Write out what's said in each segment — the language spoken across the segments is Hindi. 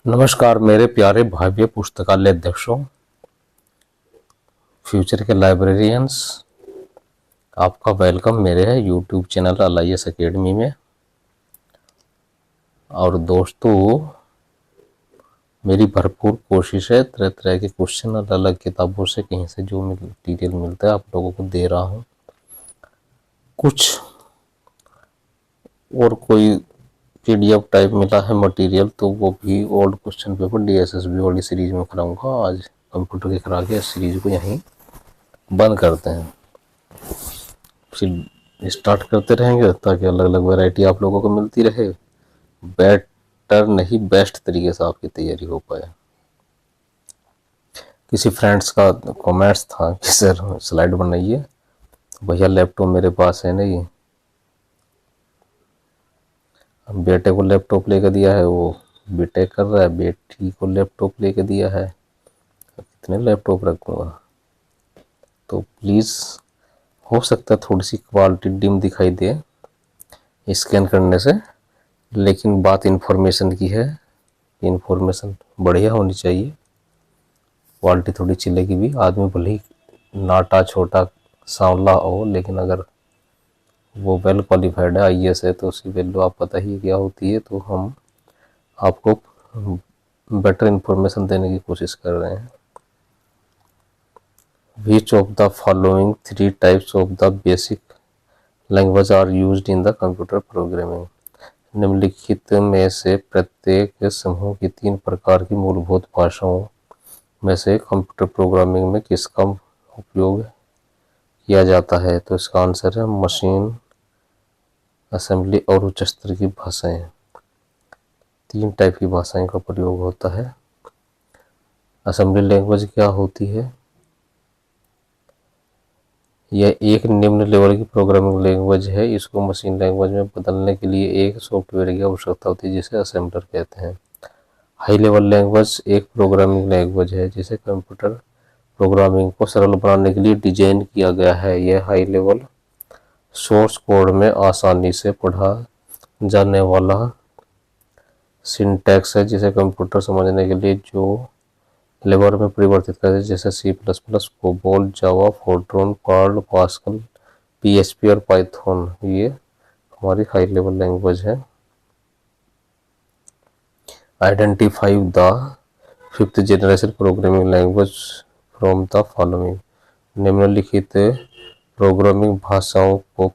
नमस्कार मेरे प्यारे भाइयों, पुस्तकालय अध्यक्षों, फ्यूचर के लाइब्रेरियंस। आपका वेलकम मेरे है यूट्यूब चैनल LIS एकेडमी में। और दोस्तों, मेरी भरपूर कोशिश है तरह तरह के क्वेश्चन अलग अलग किताबों से कहीं से जो मटीरियल मिलता है आप लोगों को दे रहा हूँ। कुछ और कोई PDF टाइप मिला है मटेरियल तो वो भी ओल्ड क्वेश्चन पेपर DSSB वाली सीरीज में कराऊंगा। आज कंप्यूटर के करा के इस सीरीज को यहीं बंद करते हैं, फिर स्टार्ट करते रहेंगे ताकि अलग अलग वैरायटी आप लोगों को मिलती रहे। बेटर नहीं बेस्ट तरीके से आपकी तैयारी हो पाए। किसी फ्रेंड्स का कमेंट्स था कि सर स्लाइड बनाइए, भैया लैपटॉप मेरे पास है नहीं। बेटे को लैपटॉप लेकर दिया है, वो बीटेक कर रहा है, बेटी को लैपटॉप लेकर दिया है, कितने लैपटॉप रखूँगा। तो प्लीज़, हो सकता है थोड़ी सी क्वालिटी डिम दिखाई दे स्कैन करने से, लेकिन बात इन्फॉर्मेशन की है। इन्फॉर्मेशन बढ़िया होनी चाहिए, क्वालिटी थोड़ी चिलेगी भी। आदमी भले ही नाटा छोटा सांवला हो, लेकिन अगर वो वेल क्वालिफाइड है, IAS है, तो उसकी वैल्यू आप पता ही क्या होती है। तो हम आपको बेटर इन्फॉर्मेशन देने की कोशिश कर रहे हैं। Which of the following 3 types of the basic language are used in the computer programming. निम्नलिखित में से प्रत्येक समूह की 3 प्रकार की मूलभूत भाषाओं में से कंप्यूटर प्रोग्रामिंग में किसका उपयोग किया जाता है। तो इसका आंसर है मशीन, असेंबली और उच्च स्तर की भाषाएं। 3 टाइप की भाषाएं का प्रयोग होता है। असेंबली लैंग्वेज क्या होती है? यह एक निम्न लेवल की प्रोग्रामिंग लैंग्वेज है। इसको मशीन लैंग्वेज में बदलने के लिए एक सॉफ्टवेयर की आवश्यकता होती है जिसे असेंबलर कहते हैं। हाई लेवल लैंग्वेज एक प्रोग्रामिंग लैंग्वेज है जिसे कंप्यूटर प्रोग्रामिंग को सरल बनाने के लिए डिजाइन किया गया है। यह हाई लेवल सोर्स कोड में आसानी से पढ़ा जाने वाला सिंटैक्स है जिसे कंप्यूटर समझने के लिए जो लेवल में परिवर्तित करते हैं, जैसे C++, कोबोल, जावा, फोर्ट्रॉन, पर्ल, पास्कल, PHP और पाइथन। ये हमारी हाई लेवल लैंग्वेज है। Identify the 5th generation programming language from the following. निम्नलिखित प्रोग्रामिंग भाषाओं को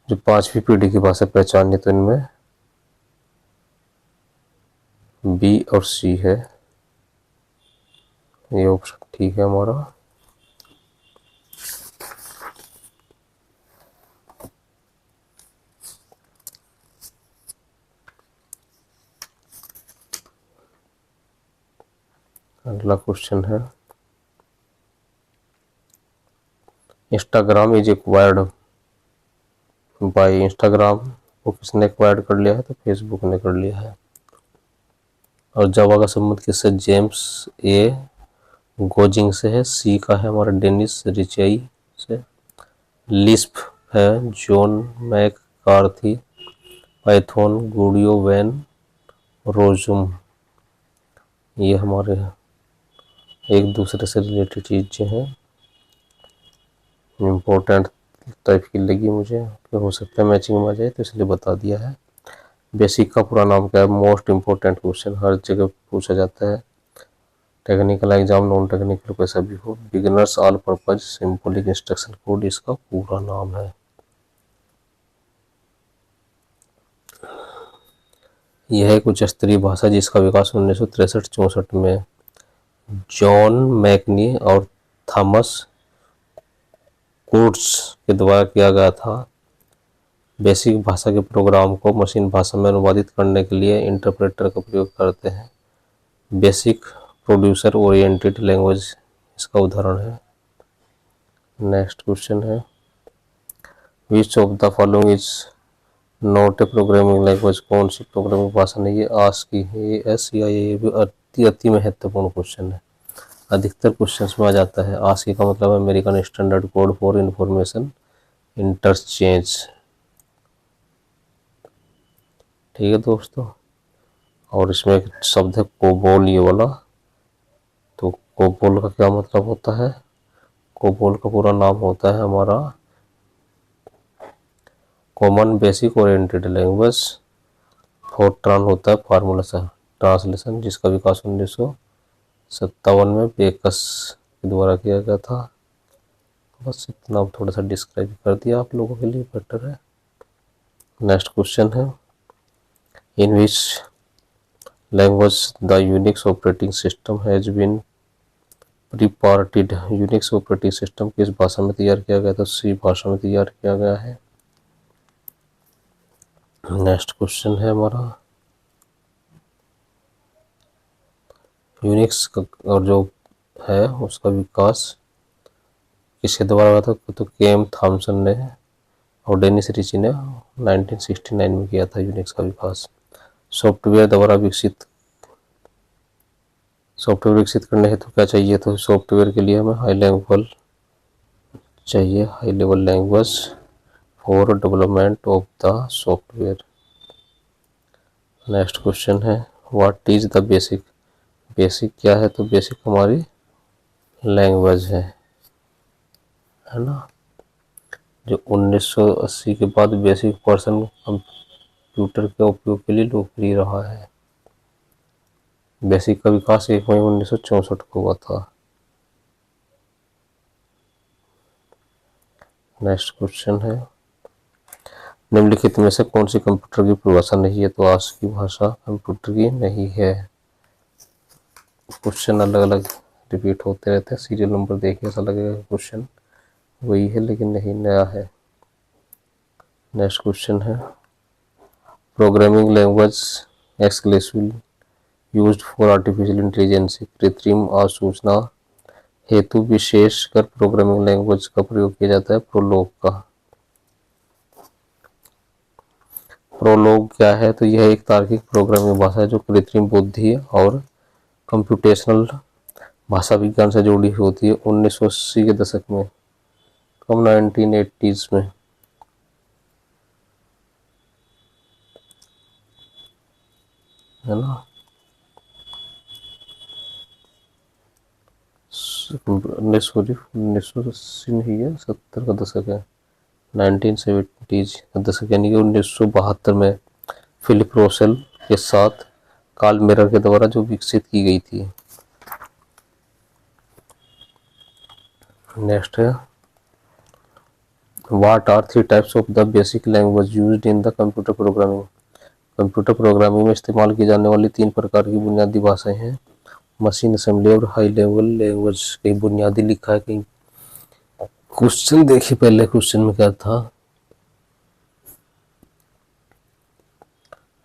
जो 5वीं पीढ़ी की भाषा पहचानिए, तो इनमें B और C है। ये ऑप्शन ठीक है हमारा। अगला क्वेश्चन है, Instagram is acquired by. Instagram को किसने एक्वायर्ड कर लिया है? तो फेसबुक ने कर लिया है। और जावा का संबंध किससे? जेम्स ए गोजिंग से है। सी का है हमारा डेनिस रिचाई से। लिस्प है John McCarthy. Python Guido van Rossum. ये हमारे एक दूसरे से रिलेटेड चीज़ें हैं, इम्पोर्टेंट टाइप की लगी मुझे कि हो सकता है मैचिंग में आ जाए, तो इसलिए बता दिया है। बेसिक का पूरा नाम क्या है? मोस्ट इम्पोर्टेंट क्वेश्चन हर जगह पूछा जाता है, टेक्निकल एग्जाम, नॉन टेक्निकल कैसा भी हो। Beginners all purpose symbolic instruction code इसका पूरा नाम है। यह एक उच्च स्तरीय भाषा जिसका विकास 1963-64 में जॉन मैकनी और थॉमस कोट्स के द्वारा किया गया था। बेसिक भाषा के प्रोग्राम को मशीन भाषा में अनुवादित करने के लिए इंटरप्रेटर का प्रयोग करते हैं। बेसिक प्रोड्यूसर ओरिएंटेड लैंग्वेज इसका उदाहरण है। नेक्स्ट क्वेश्चन है, विच of the following is not a programming language. कौन सी प्रोग्रामिंग भाषा नहीं है? आस की है, एस या ये भी अति महत्वपूर्ण क्वेश्चन है। अधिकतर क्वेश्चंस में आ जाता है। आस्की का मतलब है American standard code for information interchange. ठीक है दोस्तों, और इसमें एक शब्द है कोबोल, ये वाला। तो कोबोल का क्या मतलब होता है? कोबोल का पूरा नाम होता है हमारा common basic oriented language. Fortran होता है फार्मूला सा ट्रांसलेशन, जिसका विकास 1957 में बेकस के द्वारा किया गया था। बस इतना थोड़ा सा डिस्क्राइब कर दिया आप लोगों के लिए, बेटर है। नेक्स्ट क्वेश्चन है, in which language the Unix operating system has been prepared. Unix operating system किस भाषा में तैयार किया गया था? सी भाषा में तैयार किया गया है। नेक्स्ट क्वेश्चन है हमारा, यूनिक्स और जो है उसका विकास किसके द्वारा हुआ था? तो केम थॉमसन ने और डेनिस रिची ने 1969 में किया था यूनिक्स का विकास। सॉफ्टवेयर विकसित करने हेतु क्या चाहिए? तो सॉफ्टवेयर के लिए हमें high level language for development of the software. Next question है, what is the basic. Basic क्या है? तो बेसिक हमारी लैंग्वेज है ना, जो 1980 के बाद बेसिक पर्सन कंप्यूटर के उपयोग के लिए लोकप्रिय रहा है। बेसिक का विकास 1 मई 1964 को हुआ था। नेक्स्ट क्वेश्चन है, निम्नलिखित में से कौन सी कंप्यूटर की परिभाषा नहीं है? तो आज की भाषा कंप्यूटर की नहीं है। क्वेश्चन अलग अलग रिपीट होते रहते हैं, सीरियल नंबर देखिए ऐसा लगेगा क्वेश्चन वही है लेकिन नहीं, नया है। नेक्स्ट क्वेश्चन है, programming language exclusively used for artificial intelligence. कृत्रिम आसूचना हेतु विशेषकर प्रोग्रामिंग लैंग्वेज का प्रयोग किया जाता है प्रोलोग का। प्रोलोग क्या है? तो यह एक तार्किक प्रोग्रामिंग भाषा है जो कृत्रिम बुद्धि और कंप्यूटेशनल भाषा विज्ञान से जुड़ी होती है। 1980 के दशक में, कम 1980s में, है ना। 1980 नहीं है, 70 का दशक है, 1970s का दशक, यानी कि 1972 में फिलिप रोसेल के साथ कार्ल मेयर के द्वारा जो विकसित की गई थी। नेक्स्ट है, what are 3 types of the basic language used in the computer programming. Computer programming में इस्तेमाल की जाने वाली 3 प्रकार की बुनियादी भाषाएं हैं, मशीन असेंबली और हाई लेवल लैंग्वेज। कहीं बुनियादी लिखा है, कहीं क्वेश्चन देखिए पहले क्वेश्चन में क्या था।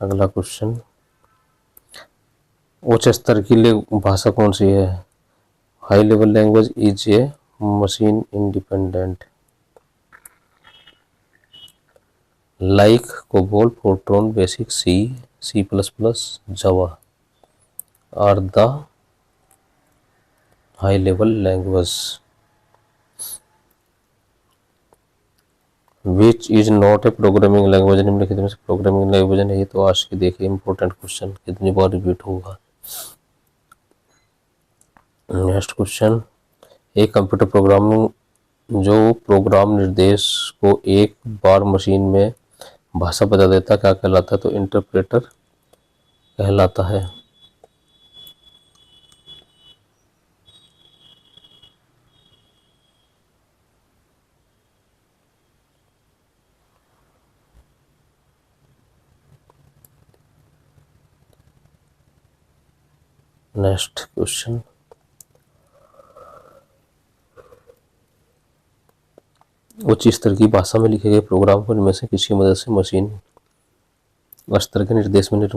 अगला क्वेश्चन, उच्च स्तर की भाषा कौन सी है? High level language is a machine independent like COBOL, Fortran, BASIC, C plus plus, Java are the high level language. Which is not a programming language. निम्नलिखित में से प्रोग्रामिंग लैंग्वेज नहीं। तो आज की देखिए इंपॉर्टेंट क्वेश्चन कितनी बार रिपीट होगा। नेक्स्ट क्वेश्चन, एक कंप्यूटर प्रोग्रामिंग जो प्रोग्राम निर्देश को एक बार मशीन में भाषा बता देता क्या कहलाता है? तो इंटरप्रेटर कहलाता है। नेक्स्ट क्वेश्चन, उच्च स्तर की भाषा में लिखे गए प्रोग्राम को इनमें से किसकी मदद से मशीन स्तर के निर्देश में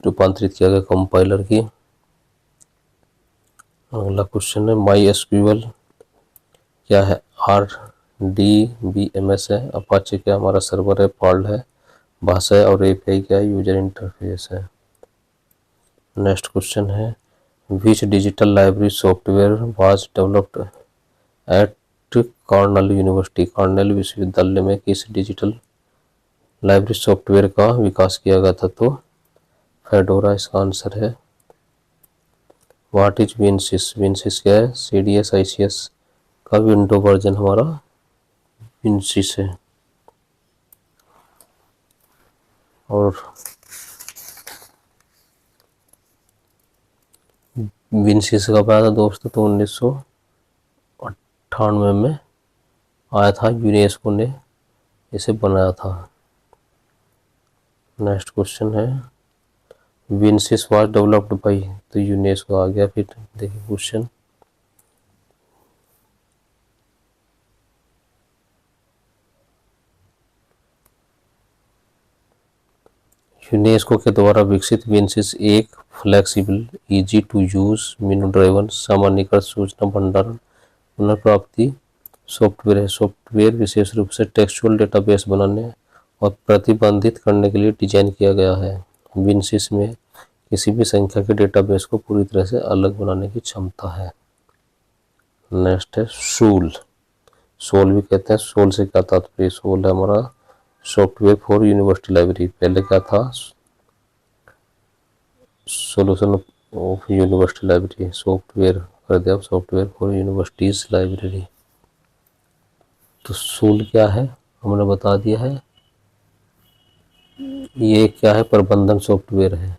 रूपांतरित किया गया? कंपाइलर की। अगला क्वेश्चन है, माई एसक्यूएल क्या है? RDBMS है। अपाचे क्या हमारा सर्वर है? पर्ल है भाषा है। और API क्या है? यूजर इंटरफेस है। नेक्स्ट क्वेश्चन है, which digital library software was developed at Cornell University. Cornell विश्वविद्यालय में किस डिजिटल लाइब्रेरी सॉफ्टवेयर का विकास किया गया था? तो फेडोरा इसका आंसर है। What is विनसिस? विनसिस क्या है? CDS ICS का विंडो वर्जन हमारा विनसिस है। और विनसिस कब आया था दोस्तों? तो 1998 में आया था, यूनेस्को ने इसे बनाया था। नेक्स्ट क्वेश्चन है विनसिस वाज डेवलप्ड बाई, तो यूनेस्को आ गया। फिर देखिए क्वेश्चन, यूनेस्को के द्वारा विकसित विनसिस एक flexible, easy to use, menu driven सामान्यीकृत सूचना भंडारण पुनर्प्राप्ति सॉफ्टवेयर है। सॉफ्टवेयर विशेष रूप से टेक्सचुअल डेटाबेस बनाने और प्रतिबंधित करने के लिए डिजाइन किया गया है। विनसिस में किसी भी संख्या के डेटाबेस को पूरी तरह से अलग बनाने की क्षमता है। नेक्स्ट है सूल। सोल भी कहते हैं। सोल से क्या तात्पर्य? सोल है हमारा सॉफ्टवेयर फॉर यूनिवर्सिटी लाइब्रेरी। पहले क्या था? Solution of university library, software कर दिया सॉफ्टवेयर फॉर यूनिवर्सिटीज लाइब्रेरी। तो सूल क्या है हमने बता दिया है। ये क्या है? प्रबंधन सॉफ्टवेयर है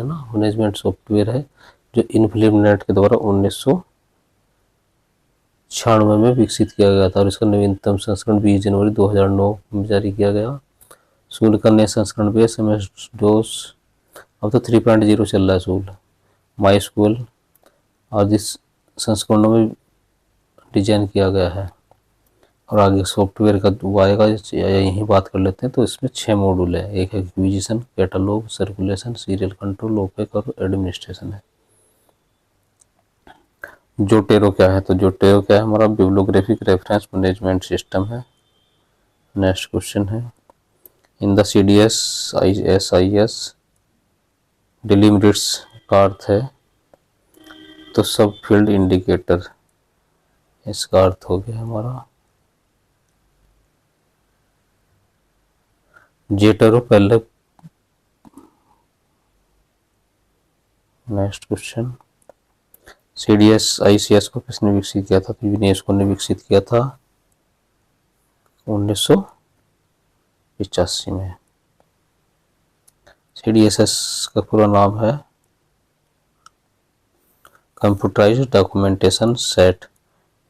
ना, मैनेजमेंट सॉफ्टवेयर है, जो इन्फ्लिनेट के द्वारा 1996 में विकसित किया गया था और इसका नवीनतम संस्करण 20 जनवरी 2009 में जारी किया गया। सूल का नया संस्करण भी SMS DOS, अब तो 3.0 चल रहा है सूल, MySQL आदि संस्करणों में डिजाइन किया गया है। और आगे सॉफ्टवेयर का आएगा, यही बात कर लेते हैं। तो इसमें 6 मॉड्यूल है। एक acquisition, catalogue, circulation, serial control, OPAC और एडमिनिस्ट्रेशन है। जोटेरो क्या है? तो जोटेरो क्या है? हमारा बिब्लियोग्राफिक रेफरेंस मैनेजमेंट सिस्टम है। नेक्स्ट क्वेश्चन है in the CDS ISIS delimits का अर्थ है, तो सब फील्ड इंडिकेटर, इसका अर्थ हो गया हमारा। जेटरो पहले। नेक्स्ट क्वेश्चन CDS ICS को किसने विकसित किया था? तो यूनेस्को ने विकसित किया था 1985 में। CDSS का पूरा नाम है computerised documentation set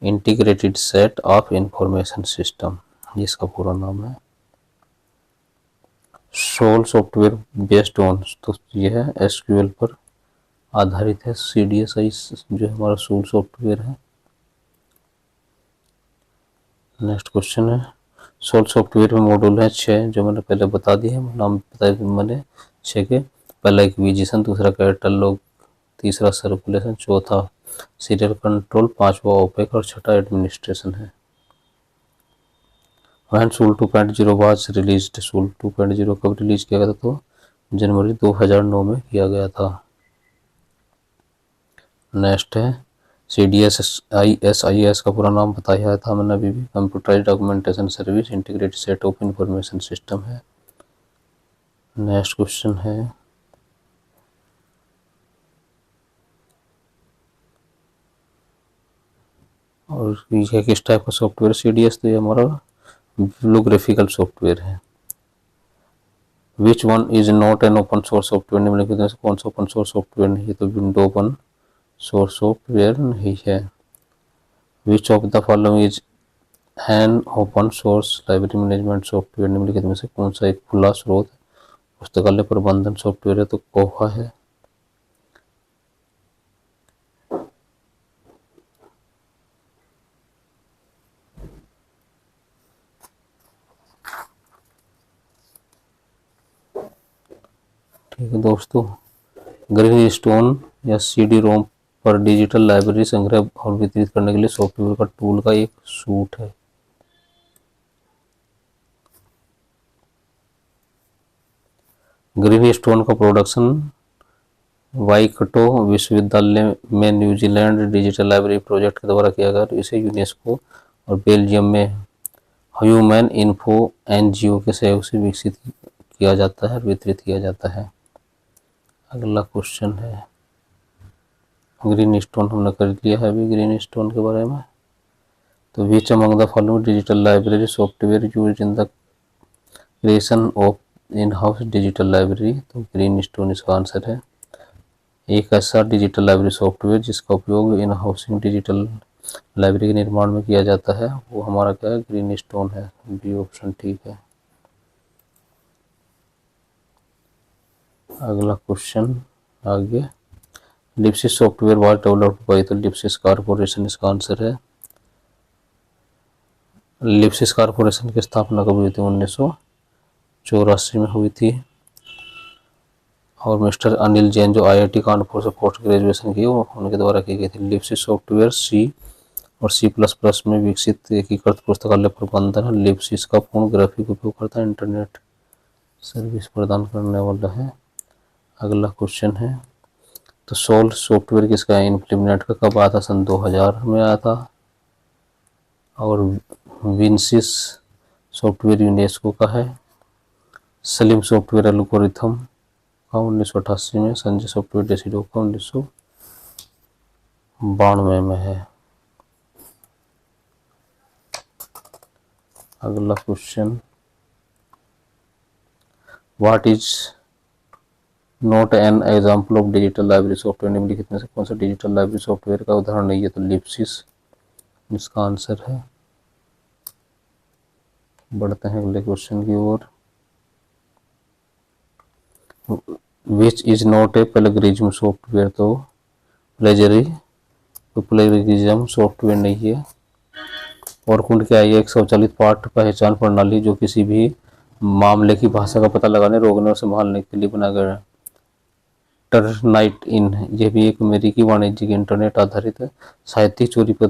integrated set of information system, जिसका पूरा नाम है। सोल सॉफ्टवेयर बेस्ड ऑन, तो ये है SQL पर आधारित है। CDS जो हमारा सोल सॉफ्टवेयर है। नेक्स्ट क्वेश्चन है सोल सॉफ्टवेयर में मॉड्यूल है 6, जो मैंने पहले बता दिए हैं, नाम बताए मैंने 6 के। पहला एक्विजिशन, दूसरा कैटलॉग, तीसरा सर्कुलेशन, चौथा सीरियल कंट्रोल, पांचवा ओपेक और छठा एडमिनिस्ट्रेशन है। वैन सूल 2.0 वाज रिलीज्ड, सूल 2.0 कब रिलीज किया गया था? तो जनवरी 2009 में किया गया था। नेक्स्ट है CDS ISIS का पूरा नाम बताया था मैंने अभी भी, computerised documentation service integrated set of information system है। नेक्स्ट क्वेश्चन है और ये किस टाइप का सॉफ्टवेयर? CDS तो ये हमारा बिब्लियोग्राफिकल सॉफ्टवेयर है। Which one is not an open source software? निम्नलिखित में से कौन सा ओपन सोर्स सॉफ्टवेयर नहीं है? तो विंडो ओपन सोर्स सॉफ्टवेयर नहीं है। विच of the following is an open source library management software? निम्नलिखित में से कौन सा एक खुला स्रोत पुस्तकालय प्रबंधन सॉफ्टवेयर है? तो कोहा है। ठीक है दोस्तों, ग्रीन स्टोन या CD-ROM पर डिजिटल लाइब्रेरी संग्रह और वितरित करने के लिए सॉफ्टवेयर का टूल का एक सूट है। ग्रीन स्टोन का प्रोडक्शन वाइकटो विश्वविद्यालय में न्यूजीलैंड डिजिटल लाइब्रेरी प्रोजेक्ट के द्वारा किया गया। तो इसे यूनेस्को और बेल्जियम में ह्यूमन इन्फो NGO के सहयोग से विकसित किया जाता है, वितरित किया जाता है। अगला क्वेश्चन है, ग्रीन स्टोन हमने कर लिया है अभी ग्रीन स्टोन के बारे में। तो which among the following digital library software used in the creation of in house digital library, तो ग्रीन स्टोन इसका आंसर है। एक ऐसा डिजिटल लाइब्रेरी सॉफ्टवेयर जिसका उपयोग इन हाउसिंग डिजिटल लाइब्रेरी के निर्माण में किया जाता है वो हमारा क्या है, ग्रीन स्टोन है। बी ऑप्शन ठीक है। अगला क्वेश्चन आगे, लिप्सिस सॉफ्टवेयर वाज डेवलप्ड बाय तो लिप्सिस कॉर्पोरेशन इसका आंसर है। लिप्सिस कॉर्पोरेशन की स्थापना कब हुई थी, 1984 में हुई थी। और मिस्टर अनिल जैन जो IIT कानपुर से पोस्ट ग्रेजुएशन की वो उनके द्वारा की गई थी। लिप्सिस सॉफ्टवेयर C और C++ में विकसित एकीकृत पुस्तकालय प्रबंधन है। लिप्सिस का पूर्ण ग्राफिक उपयोगकर्ता इंटरनेट सर्विस प्रदान करने वाला है। अगला क्वेश्चन है, तो सोल सॉफ्टवेयर किसका है, इन्फ्लिनेट का कब आया था, सन 2000 में आया था। और विंसिस सॉफ्टवेयर यूनेस्को का है। सलीम सॉफ्टवेयर एल्गोरिथम का 1988 में, संजय सॉफ्टवेयर डेसिडो का 1992 में है। अगला question, what is not an example of digital library software, निम्नलिखित में से कौन सा डिजिटल लाइब्रेरी सॉफ्टवेयर का उदाहरण नहीं है, तो लिप्सिस इसका आंसर है। बढ़ते हैं अगले क्वेश्चन की ओर। Which is not a plagiarism software, तो प्लेगरिज्म सॉफ्टवेयर नहीं है। और कुंड क्या है, एक स्वचालित पाठ पहचान प्रणाली जो किसी भी मामले की भाषा का पता लगाने, रोकने और संभालने के लिए बनाया गया है। टर्नाइट इन, यह भी एक अमेरिकी वाणिज्यिक इंटरनेट आधारित साहित्यिक चोरी का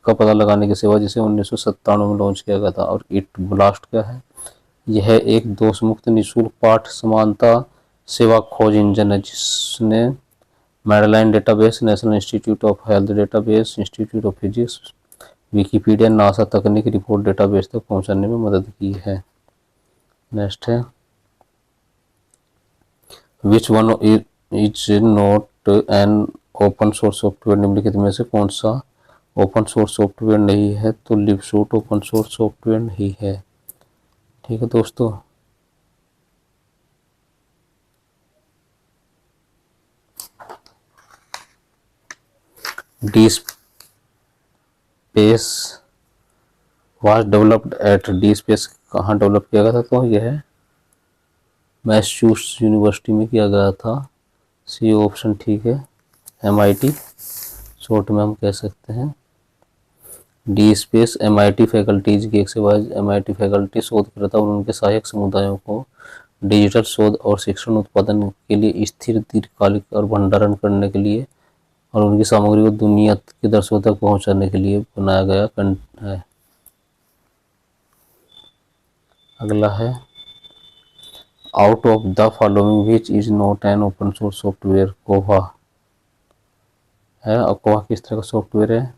पता लगाने की सेवा जिसे 1997 में लॉन्च किया गया था। और इट ब्लास्ट क्या है, यह एक दोष मुक्त निःशुल्क पाठ समानता सेवा खोज इंजन है जिसने MEDLINE database, National Institute of Health database, Institute of Physics, Wikipedia, NASA तकनीक रिपोर्ट डेटाबेस तक पहुंचाने में मदद की है। नेक्स्ट है, which one is not an open source software, निम्नलिखित में से कौन सा ओपन सोर्स सॉफ्टवेयर नहीं है, तो लिपसूट ओपन सोर्स सॉफ्टवेयर नहीं है। ठीक है दोस्तों, D space was developed eight, D space कहाँ डेवलप किया गया था, तो यह है मैसाचुसेट्स यूनिवर्सिटी में किया गया था। सी ऑप्शन ठीक है। MIT शॉर्ट में हम कह सकते हैं। डी स्पेस MIT फैकल्टीज की एक सेवा है। MIT फैकल्टी शोधकर्ता और उनके सहायक समुदायों को डिजिटल शोध और शिक्षण उत्पादन के लिए स्थिर, दीर्घकालिक और भंडारण करने के लिए और उनकी सामग्री को दुनिया के दर्शकों तक पहुंचाने के लिए बनाया गया है। अगला है, out of the following which is not an open source software, कोहा है। और कोहा किस तरह का सॉफ्टवेयर है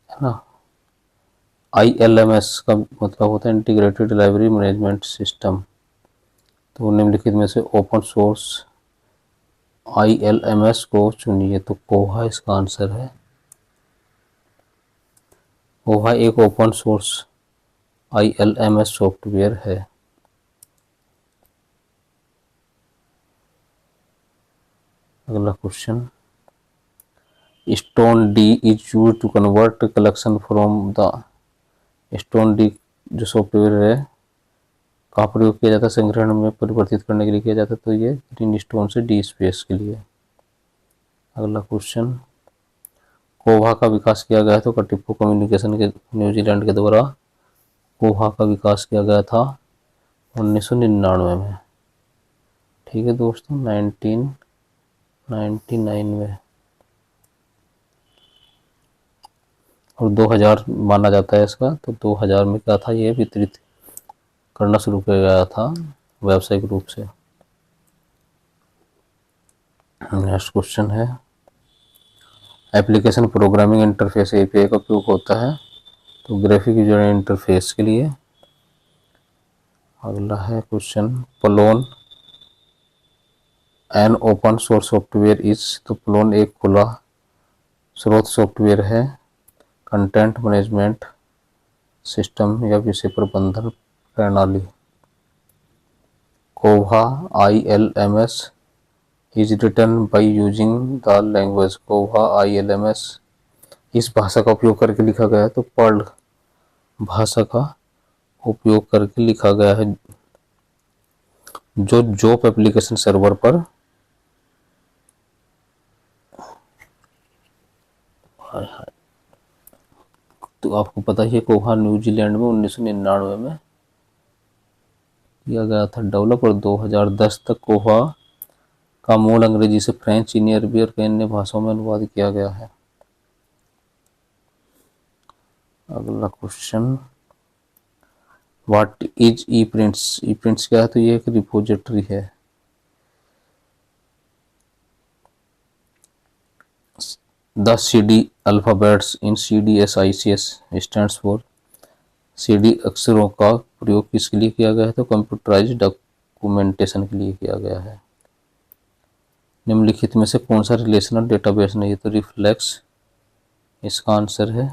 ना। ILMS का मतलब होता है इंटीग्रेटेड लाइब्रेरी मैनेजमेंट सिस्टम। तो निम्नलिखित में से ओपन सोर्स ILMS को चुनिए, तो कोहा इसका आंसर है। कोहा एक ओपन सोर्स ILMS सॉफ्टवेयर है। अगला question, stone D is use to convert collection from the, stone D जो सॉफ्टवेयर है कहाँ प्रयोग किया जाता है, संग्रहण में परिवर्तित करने के लिए किया जाता है, तो ये ग्रीन स्टोन से डी स्पेस के लिए। अगला क्वेश्चन, कोहा का विकास किया गया तो कटिप्पो कम्युनिकेशन के न्यूजीलैंड के द्वारा कोहा का विकास किया गया था 1999 में। ठीक है दोस्तों, 1999 में। और 2000 माना जाता है इसका, तो 2000 में क्या था, ये वितरित करना शुरू किया गया था व्यावसायिक रूप से। नेक्स्ट क्वेश्चन है, एप्लीकेशन प्रोग्रामिंग इंटरफेस API का उपयोग होता है, तो ग्राफिक यूजर इंटरफेस के लिए। अगला है question, Plone an open source software is, तो प्लोन एक खुला स्रोत सॉफ्टवेयर है। कंटेंट मैनेजमेंट सिस्टम या विषय प्रबंधन प्रणाली। Koha ILMS is written by using the language. Koha ILMS इस भाषा का उपयोग करके लिखा गया है, तो पर्ल भाषा का उपयोग करके लिखा गया है, जो जॉब एप्लीकेशन सर्वर पर तो आपको पता ही है कोहा न्यूजीलैंड में 1999 में किया गया था डेवलप, और 2010 तक कोहा का मूल अंग्रेजी से फ्रेंच, चीनी, अरबी और कई अन्य भाषाओं में अनुवाद किया गया है। अगला question, what is E prints. E prints क्या है, तो ये एक रिपोजिटरी है। The CD alphabets in CDSICS stands for. CD अक्षरों का प्रयोग किसके लिए किया गया है, तो कंप्यूटराइज्ड डॉक्यूमेंटेशन के लिए किया गया है। निम्नलिखित में से कौन सा रिलेशनल डेटाबेस नहीं है, तो रिफ्लेक्स इसका आंसर है।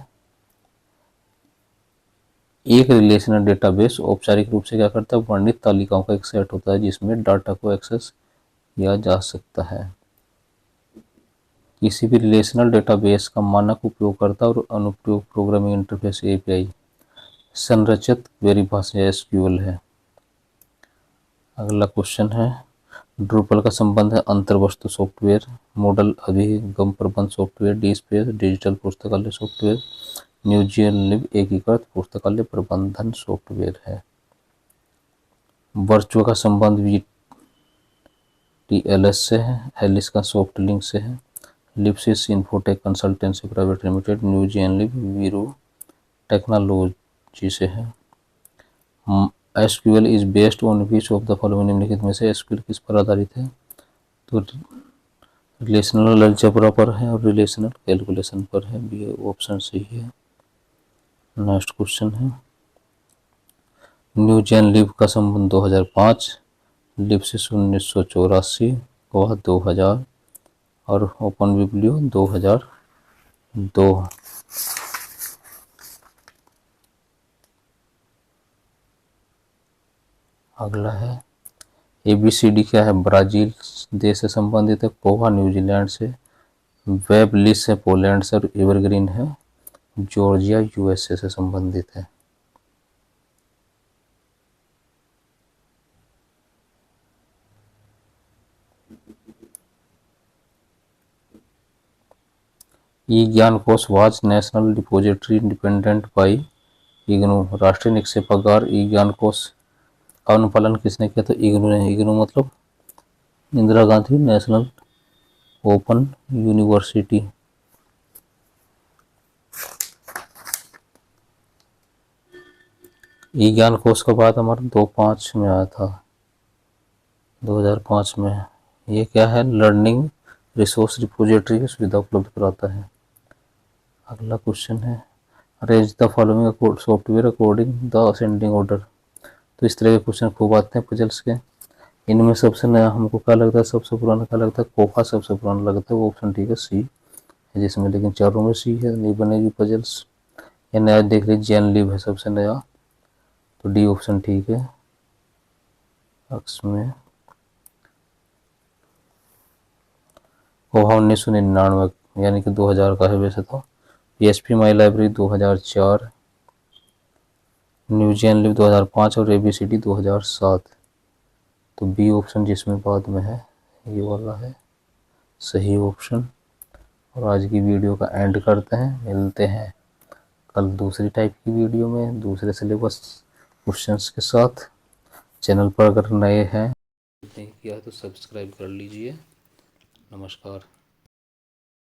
एक रिलेशनल डेटाबेस औपचारिक रूप से क्या करता है, वर्णित तालिकाओं का एक सेट होता है जिसमें डाटा को एक्सेस किया जा सकता है। किसी भी रिलेशनल डेटाबेस का मानक उपयोगकर्ता और अनुप्रयोग प्रोग्रामिंग इंटरफेस API संरचित क्वेरी भाषा SQL है। अगला क्वेश्चन है, ड्रूपल का संबंध है अंतर्वस्तु सॉफ्टवेयर, मॉडल अभिगम प्रबंध सॉफ्टवेयर, DSpace डिजिटल पुस्तकालय सॉफ्टवेयर, न्यूजीलैंड एकीकृत पुस्तकालय प्रबंधन सॉफ्टवेयर है। वर्चुअल का संबंध VTLS से है, एलिस का सॉफ्ट लिंक से है, Lipsis Infotech consultancy private limited, New Zealand Veeru technology से है। SQL is based on which of the following, निम्नलिखित में से SQL किस पर आधारित है, तो रिलेशनल अलजेब्रा पर है और रिलेशनल कैलकुलेशन पर है। बी ऑप्शन सही है। नेक्स्ट क्वेश्चन है, न्यूजीलैंड का संबंध 2005, लिप्सिस 1984, कोहा 2000 और ओपन बिब्लियो 2002। अगला है, ABCD क्या है, ब्राजील देश से संबंधित है, कोहा न्यूजीलैंड से, वेबलिस है पोलैंड से और एवरग्रीन है जॉर्जिया USA से संबंधित है। ई ज्ञान कोश was national depository independent by IGNOU, राष्ट्रीय निक्षेपागार ई ज्ञान कोश का अनुपालन किसने किया, तो इग्नू ने। इग्नू मतलब Indira Gandhi national open university. E Gyan Kosh का बाद हमारा 2005 में आया था, 2005 में। ये क्या है, लर्निंग रिसोर्स रिपोजिटरी की सुविधा उपलब्ध कराता है। अगला क्वेश्चन है, arrange the following software according the ascending order. तो इस तरह के क्वेश्चन खूब आते हैं पजल्स के। इनमें सबसे नया हमको क्या लगता है, सबसे पुराना क्या लगता है, कोहा सबसे पुराना लगता है, वो ऑप्शन ठीक है C है जिसमें, लेकिन चारों में C है, नहीं बनेगी पजल्स। ये नया देख लीजिए, जेनलिब है सबसे नया, तो D ऑप्शन ठीक है। अक्स में कोहा 1999 यानी कि 2000 का है वैसे तो। PHP माई लाइब्रेरी 2004, न्यूजीलैंड 2005 और ABCD 2007। तो B ऑप्शन जिसमें बाद में है ये वाला है सही ऑप्शन। और आज की वीडियो का एंड करते हैं, मिलते हैं कल दूसरी टाइप की वीडियो में दूसरे सिलेबस क्वेश्चंस के साथ। चैनल पर अगर नए हैं नहीं किया तो सब्सक्राइब कर लीजिए। नमस्कार।